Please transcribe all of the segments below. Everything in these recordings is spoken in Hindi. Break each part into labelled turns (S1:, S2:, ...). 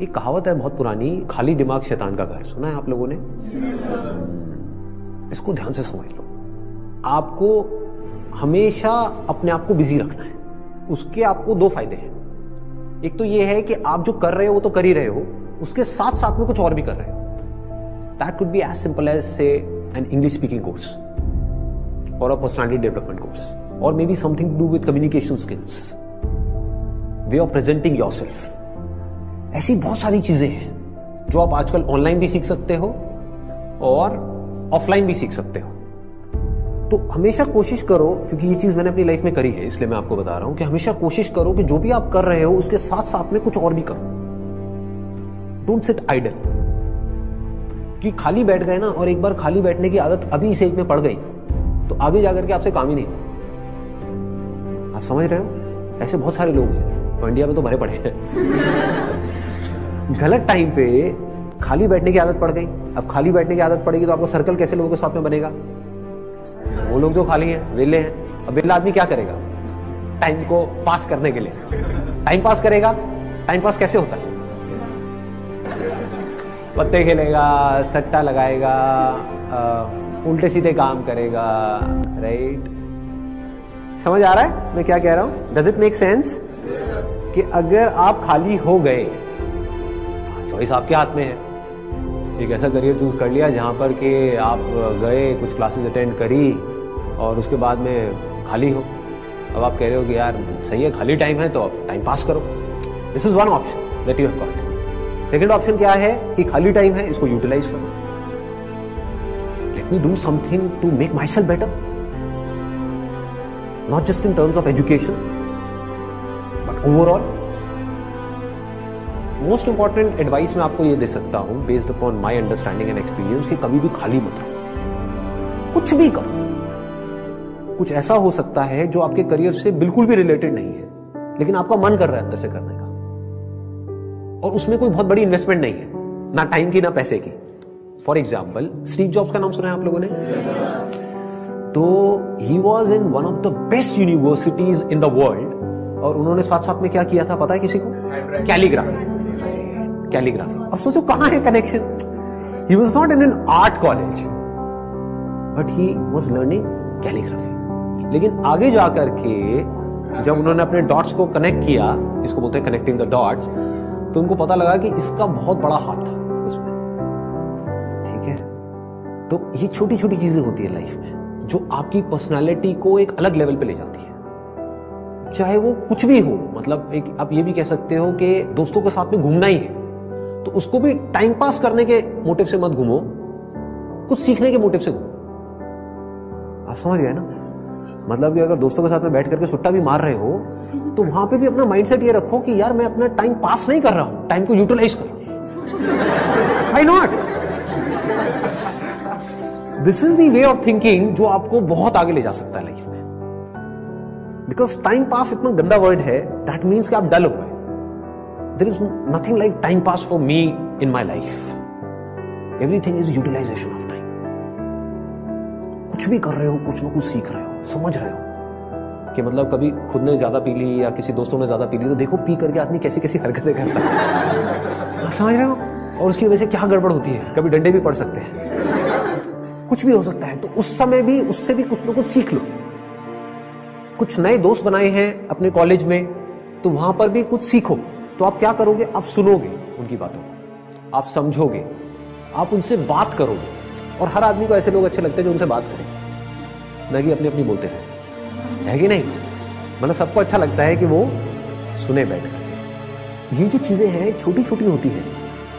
S1: एक कहावत है बहुत पुरानी, खाली दिमाग शैतान का घर। सुना है आप लोगों ने? इसको ध्यान से समझ लो। आपको हमेशा अपने आप को बिजी रखना है। उसके आपको दो फायदे हैं। एक तो ये है कि आप जो कर रहे हो वो तो कर ही रहे हो, उसके साथ साथ में कुछ और भी कर रहे हो। That could be as simple as say an English speaking course और अ पर्सनालिटी डेवलपमेंट कोर्स, और maybe something to do with communication skills, way of presenting yourself. ऐसी बहुत सारी चीजें हैं जो आप आजकल ऑनलाइन भी सीख सकते हो और ऑफलाइन भी सीख सकते हो। तो हमेशा कोशिश करो, क्योंकि ये चीज मैंने अपनी लाइफ में करी है इसलिए मैं आपको बता रहा हूं कि हमेशा कोशिश करो कि जो भी आप कर रहे हो उसके साथ साथ में कुछ और भी करो। Don't sit idle. कि खाली बैठ गए ना, और एक बार खाली बैठने की आदत अभी इस एज में पड़ गई तो आगे जाकर के आपसे काम ही नहीं। आप समझ रहे हो? ऐसे बहुत सारे लोग हैं और इंडिया में तो भरे पड़े हैं। गलत टाइम पे खाली बैठने की आदत पड़ गई। अब खाली बैठने की आदत पड़ेगी तो आपको सर्कल कैसे लोगों के साथ में बनेगा? वो लोग जो खाली हैं, वेले हैं। अब वेला आदमी क्या करेगा टाइम को पास करने के लिए? टाइम पास करेगा। टाइम पास कैसे होता है? पत्ते खेलेगा, सट्टा लगाएगा, उल्टे सीधे काम करेगा। राइट? समझ आ रहा है मैं क्या कह रहा हूं? Does it make sense? कि अगर आप खाली हो गए, चॉइस आपके हाथ में है। एक ऐसा करियर चूज कर लिया जहां पर कि आप गए, कुछ क्लासेस अटेंड करी और उसके बाद में खाली हो। अब आप कह रहे हो कि यार सही है, खाली टाइम है तो अब टाइम पास करो। This is one option that you have got. Second option क्या है कि खाली टाइम है, इसको यूटिलाइज करो। Let me do something to make myself better, not just in terms of education but overall. Most important advice मैं आपको ये दे सकता हूं based upon my understanding and experience कि कभी भी खाली मत रहो, कुछ भी करो। कुछ ऐसा हो सकता है जो आपके करियर से बिल्कुल भी रिलेटेड नहीं है लेकिन आपका मन कर रहा है अंदर से करने का, और उसमें कोई बहुत बड़ी इन्वेस्टमेंट नहीं है, ना टाइम की ना पैसे की। फॉर एग्जाम्पल, स्टीव जॉब्स का नाम सुना है आप लोगों ने? तो he was in one of the best universities in the world, और उन्होंने साथ साथ में क्या किया था पता है किसी को? कैलीग्राफी। कैलीग्राफी। अब सोचो कहां है connection. He was not in an art college but he was learning calligraphy. लेकिन आगे जाकर के जब उन्होंने अपने डॉट्स को कनेक्ट किया, इसको बोलते हैं कनेक्टिंग द डॉट्स, तो उनको पता लगा कि इसका बहुत बड़ा हाथ था उसमें। ठीक है? तो ये छोटी छोटी चीजें होती है लाइफ में जो आपकी पर्सनालिटी को एक अलग लेवल पे ले जाती है। चाहे वो कुछ भी हो, मतलब एक आप ये भी कह सकते हो कि दोस्तों के साथ में घूमना ही है तो उसको भी टाइम पास करने के मोटिव से मत घूमो, कुछ सीखने के मोटिव से घूमो। आप समझ गए ना? मतलब कि अगर दोस्तों के साथ में बैठ करके सुट्टा भी मार रहे हो तो वहां पे भी अपना माइंडसेट ये रखो कि यार मैं अपना टाइम पास नहीं कर रहा हूं, टाइम को यूटिलाइज करो। Why not? This is the way of thinking जो आपको बहुत आगे ले जा सकता है लाइफ में। बिकॉज टाइम पास इतना गंदा वर्ड है, दैट मीन्स कि आप डल हो गए। There is nothing like time pass for me in my life. Everything is utilisation of time. कुछ भी कर रहे हो, कुछ ना कुछ सीख रहे हो, समझ रहे हो कि मतलब कभी खुद ने ज्यादा पी ली या किसी दोस्तों ने ज्यादा पी ली तो देखो पी करके आदमी कैसी कैसी हरकतें करता है। समझ रहे हो? और उसकी वजह से क्या गड़बड़ होती है, कभी डंडे भी पड़ सकते हैं, कुछ भी हो सकता है। तो उस समय भी उससे भी कुछ ना कुछ सीख लो। कुछ नए दोस्त बनाए हैं अपने कॉलेज में तो वहां पर भी कुछ सीखो। तो आप क्या करोगे? आप सुनोगे उनकी बातों को, आप समझोगे, आप उनसे बात करोगे। और हर आदमी को ऐसे लोग अच्छे लगते हैं जो उनसे बात करें, ना कि अपनी अपनी बोलते रहे, है कि नहीं? मतलब सबको अच्छा लगता है कि वो सुने बैठ कर। ये जो चीजें हैं छोटी छोटी होती हैं,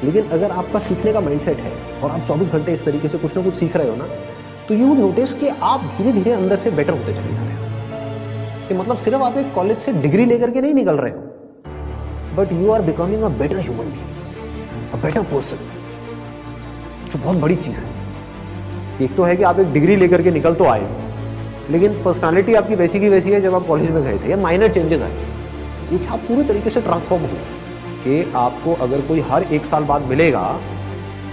S1: लेकिन अगर आपका सीखने का माइंडसेट है और आप 24 घंटे इस तरीके से कुछ ना कुछ सीख रहे हो ना, तो यू नोटिस कि आप धीरे धीरे अंदर से बेटर होते चले जा रहे हो। कि मतलब सिर्फ आप एक कॉलेज से डिग्री लेकर के नहीं निकल रहे हो, but you are becoming a better human being, a better person, जो बहुत बड़ी चीज है। एक तो है कि आप एक डिग्री लेकर के निकल तो आए, लेकिन पर्सनालिटी आपकी वैसी की वैसी है जब आप कॉलेज में गए थे, या माइनर चेंजेस आए। ये आप पूरे तरीके से ट्रांसफॉर्म हो कि आपको अगर कोई हर 1 साल बाद मिलेगा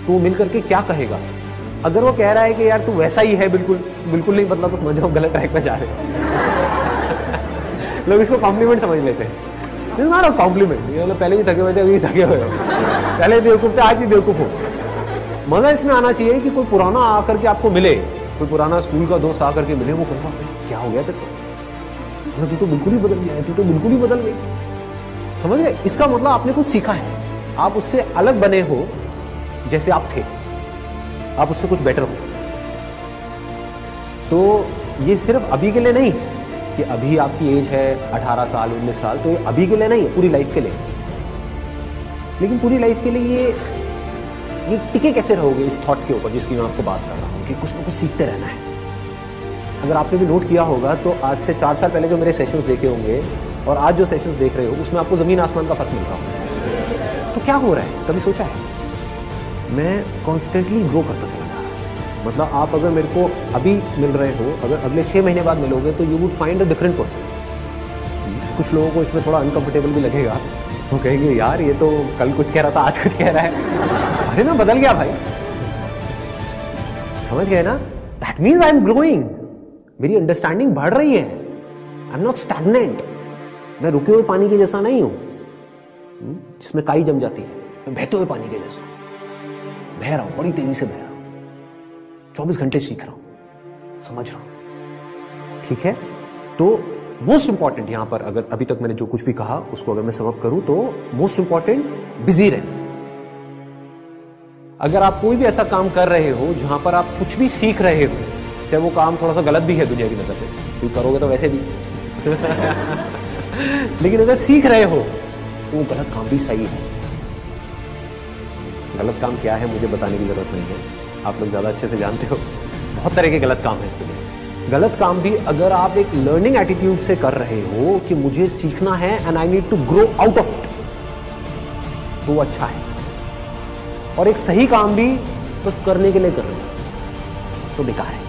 S1: तो मिल करके क्या कहेगा? अगर वो कह रहा है कि यार तू वैसा ही है, बिल्कुल बिल्कुल नहीं बदला, तो समझो गलत ट्रैक पे जा रहे हो। लोग इसको कॉम्प्लीमेंट समझ लेते हैं। This is not a compliment. ये मतलब पहले भी थके हुए थे, अभी भी थके हुए हो, पहले बेवकूफ थे, आज भी बेवकूफ हो। मजा इसमें आना चाहिए कि कोई पुराना आकर के आपको मिले, कोई पुराना स्कूल का दोस्त आकर के मिले, वो कहूँगा क्या हो गया तेरे को, तू तो बिल्कुल ही बदल गया है, तू तो बिल्कुल ही बदल गई। समझ गए? इसका मतलब आपने कुछ सीखा है, आप उससे अलग बने हो जैसे आप थे, आप उससे कुछ बेटर हो। तो ये सिर्फ अभी के लिए नहीं है कि अभी आपकी एज है 18 साल 19 साल, तो ये अभी के लिए नहीं है, पूरी लाइफ के लिए। लेकिन पूरी लाइफ के लिए ये टिके कैसे रहोगे इस थॉट के ऊपर जिसकी मैं आपको बात कर रहा हूँ कि कुछ ना कुछ सीखते रहना है। अगर आपने भी नोट किया होगा तो आज से 4 साल पहले जो मेरे सेशंस देखे होंगे और आज जो सेशंस देख रहे हो उसमें आपको जमीन आसमान का फर्क मिल रहा होगा। तो क्या हो रहा है, कभी सोचा है? मैं कॉन्स्टेंटली ग्रो करता चला जा रहा हूँ। मतलब आप अगर मेरे को अभी मिल रहे हो, अगर अगले 6 महीने बाद मिलोगे तो you would find a different person. कुछ लोगों को इसमें थोड़ा अनकंफर्टेबल भी लगेगा, वो कहेंगे यार ये तो कल कुछ कह रहा था आज कुछ कह रहा है। अरे मैं बदल गया भाई, समझ गए ना? That means I am growing, मेरी अंडरस्टैंडिंग बढ़ रही है। आई एम नॉट स्टैग्नेंट, मैं रुके हुए पानी के जैसा नहीं हूं जिसमें काई जम जाती है। मैं बहते हुए पानी के जैसा बह रहा हूं, बड़ी तेजी से बह रहा हूं, 24 घंटे सीख रहा हूं, समझ रहा हूं। ठीक है? तो मोस्ट इंपॉर्टेंट यहां पर, अगर अभी तक मैंने जो कुछ भी कहा उसको अगर मैं समअप करूं तो मोस्ट इंपॉर्टेंट बिजी रहना। अगर आप कोई भी ऐसा काम कर रहे हो जहां पर आप कुछ भी सीख रहे हो, चाहे वो काम थोड़ा सा गलत भी है दुनिया की नजर में, क्योंकि करोगे तो वैसे भी लेकिन अगर सीख रहे हो तो वो गलत काम भी सही है। गलत काम क्या है मुझे बताने की जरूरत नहीं है, आप लोग ज्यादा अच्छे से जानते हो। बहुत तरह के गलत काम है इस दुनिया। गलत काम भी अगर आप एक लर्निंग एटीट्यूड से कर रहे हो कि मुझे सीखना है and I need to grow out of it, तो वो अच्छा है। और एक सही काम भी बस करने के लिए कर रहे हो तो बेकार है।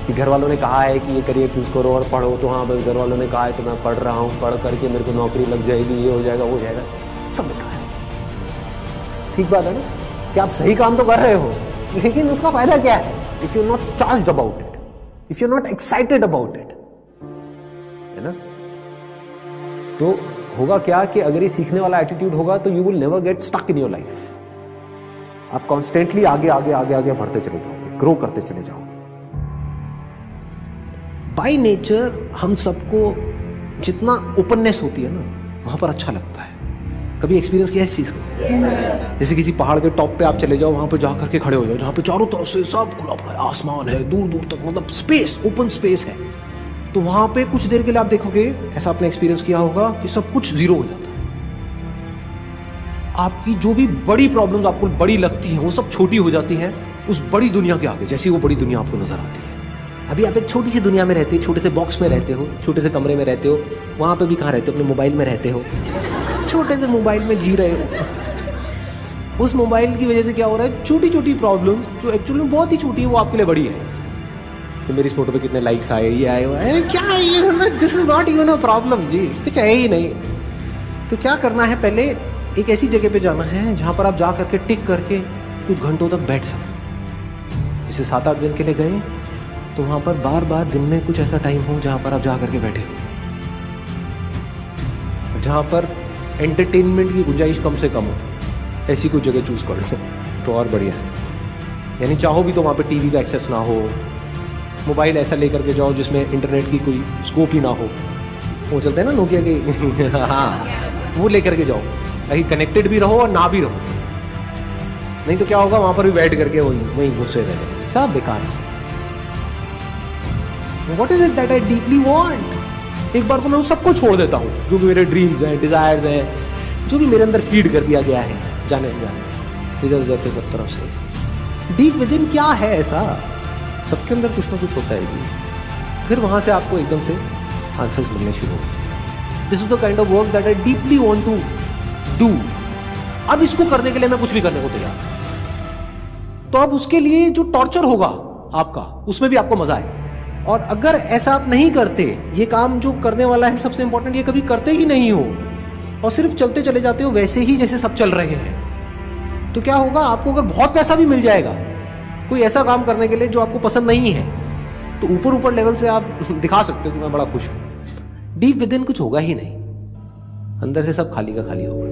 S1: कि घर वालों ने कहा है कि ये करियर चूज करो और पढ़ो, तो हाँ बस घर वालों ने कहा है तो मैं पढ़ रहा हूँ, पढ़ करके मेरे को नौकरी लग जाएगी, ये हो जाएगा, वो हो जाएगा, सब बेकार है। ठीक बात है ना कि आप सही काम तो कर रहे हो, लेकिन उसका फायदा क्या है if you not charged about it, if you not excited about it, है ना? तो होगा क्या कि अगर ये सीखने वाला एटीट्यूड होगा तो you will never get stuck in your life. आप कॉन्स्टेंटली आगे आगे आगे आगे बढ़ते चले जाओगे, ग्रो करते चले जाओगे। बाय नेचर हम सबको जितना ओपननेस होती है ना वहां पर अच्छा लगता है। कभी एक्सपीरियंस किया इस चीज का? जैसे किसी पहाड़ के टॉप पे आप चले जाओ, वहां पे जा करके खड़े हो जाओ, जहां पे चारों तरफ से सब खुला पड़ा है, आसमान है दूर दूर तक, मतलब स्पेस, ओपन स्पेस है। तो वहां पे कुछ देर के लिए आप देखोगे, ऐसा आपने एक्सपीरियंस किया होगा कि सब कुछ जीरो हो जाता है। आपकी जो भी बड़ी प्रॉब्लम्स आपको बड़ी लगती हैं वो सब छोटी हो जाती हैं उस बड़ी दुनिया के आगे, जैसी वो बड़ी दुनिया आपको नजर आती है। अभी आप एक छोटी सी दुनिया में रहते हो, छोटे से बॉक्स में रहते हो, छोटे से कमरे में रहते हो, वहां पे भी कहाँ रहते हो? अपने मोबाइल में रहते हो, छोटे से मोबाइल में जी रहे हो। उस मोबाइल की वजह से क्या हो रहा है, छोटी छोटी प्रॉब्लम्स जो एक्चुअली में बहुत ही छोटी है वो आपके लिए बड़ी है। कि मेरी इस फोटो पे कितने लाइक्स आए, ये आए, वो आए, क्या है ये, this is not even a problem जी, कुछ है ही नहीं। तो क्या करना है, पहले एक ऐसी जगह पे जाना है जहां पर आप जा करके टिक करके कुछ घंटों तक बैठ सकें। जैसे 7-8 दिन के लिए गए तो वहां पर बार बार दिन में कुछ ऐसा टाइम हो जहां पर आप जा करके बैठे हो, जहां पर एंटरटेनमेंट की गुंजाइश कम से कम हो, ऐसी कोई जगह चूज कर लो तो और बढ़िया है। यानी चाहो भी तो वहां पे टीवी का एक्सेस ना हो, मोबाइल ऐसा लेकर के जाओ जिसमें इंटरनेट की कोई स्कोप ही ना हो, वो चलते हैं ना नोकिया के हाँ, वो लेकर के जाओ ताकि कनेक्टेड भी रहो और ना भी रहो। नहीं तो क्या होगा, वहां पर भी बैठ करके वहीं घुसे रहे, सब बेकार है। What is it that I deeply want? एक बार को मैं उस सबको छोड़ देता हूँ जो भी मेरे ड्रीम्स हैं, डिजायर्स हैं, जो भी मेरे अंदर फीड कर दिया गया है जाने इधर उधर से सब तरफ से। डीप विद इन क्या है ऐसा, सबके अंदर कुछ ना कुछ होता है जी। फिर वहां से आपको एकदम से आंसर्स मिलने शुरू हो। This is the kind of work that I deeply want to do. अब इसको करने के लिए मैं कुछ भी करने को तैयार। तो अब उसके लिए जो टॉर्चर होगा आपका, उसमें भी आपको मजा आए। और अगर ऐसा आप नहीं करते, ये काम जो करने वाला है सबसे इंपॉर्टेंट, ये कभी करते ही नहीं हो और सिर्फ चलते चले जाते हो वैसे ही जैसे सब चल रहे हैं, तो क्या होगा, आपको अगर बहुत पैसा भी मिल जाएगा कोई ऐसा काम करने के लिए जो आपको पसंद नहीं है, तो ऊपर ऊपर लेवल से आप दिखा सकते हो कि मैं बड़ा खुश हूं, डीप विद इन कुछ होगा ही नहीं। अंदर से सब खाली का खाली होगा।